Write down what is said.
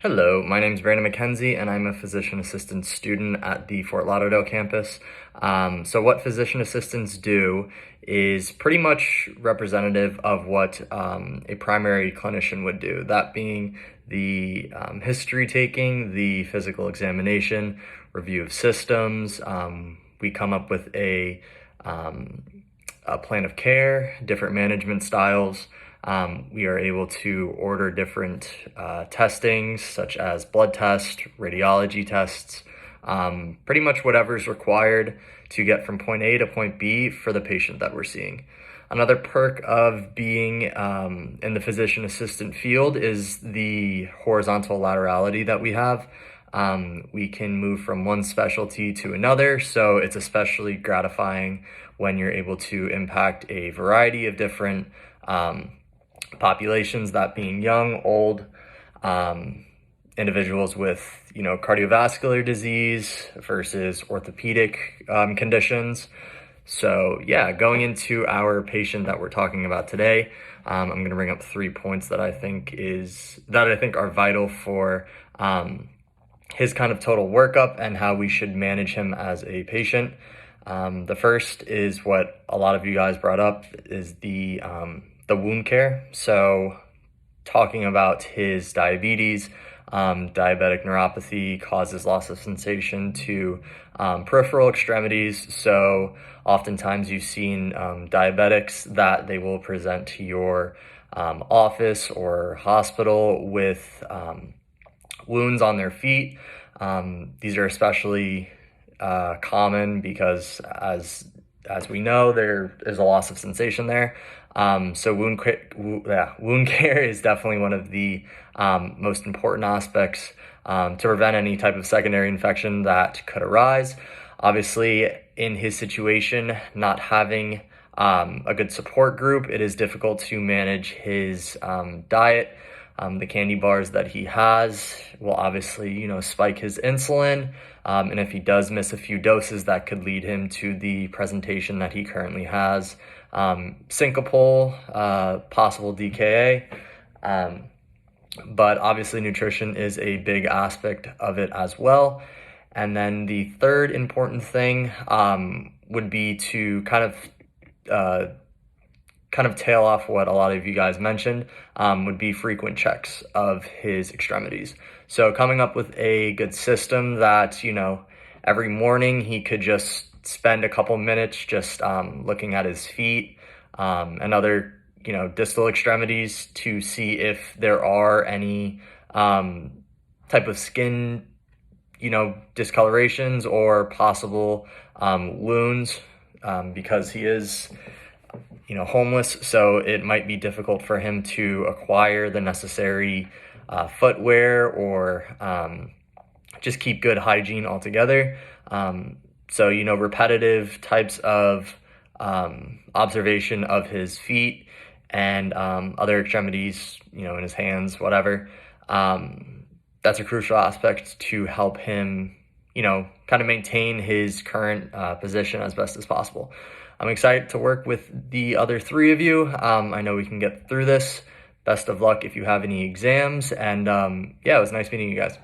Hello, my name is Brandon McKenzie, and I'm a physician assistant student at the Fort Lauderdale campus. So what physician assistants do is pretty much representative of what a primary clinician would do, that being the history taking, the physical examination, review of systems. We come up with a plan of care, different management styles. We are able to order different testings, such as blood tests, radiology tests, pretty much whatever is required to get from point A to point B for the patient that we're seeing. Another perk of being in the physician assistant field is the horizontal laterality that we have. We can move from one specialty to another, so it's especially gratifying when you're able to impact a variety of different populations, that being young, old, individuals with, cardiovascular disease versus orthopedic conditions. So yeah, going into our patient that we're talking about today, I'm going to bring up 3 points that I think are vital for his kind of total workup and how we should manage him as a patient. The first is what a lot of you guys brought up, is the wound care. So talking about his diabetes, diabetic neuropathy causes loss of sensation to peripheral extremities. So oftentimes you've seen diabetics that they will present to your office or hospital with wounds on their feet. These are especially common because as we know, there is a loss of sensation there. So wound care is definitely one of the most important aspects to prevent any type of secondary infection that could arise. Obviously, in his situation, not having a good support group, it is difficult to manage his diet. The candy bars that he has will obviously, spike his insulin. And if he does miss a few doses, that could lead him to the presentation that he currently has. Syncopal, possible DKA. But obviously nutrition is a big aspect of it as well. And then the third important thing would be to kind of tail off what a lot of you guys mentioned, would be frequent checks of his extremities. So coming up with a good system that, every morning he could just spend a couple minutes just looking at his feet and other, distal extremities to see if there are any type of skin, discolorations or possible wounds, because he is homeless, so it might be difficult for him to acquire the necessary footwear or just keep good hygiene altogether. So, repetitive types of observation of his feet and other extremities, in his hands, whatever. That's a crucial aspect to help him, kind of maintain his current position as best as possible. I'm excited to work with the other 3 of you. I know we can get through this. Best of luck if you have any exams. And yeah, it was nice meeting you guys.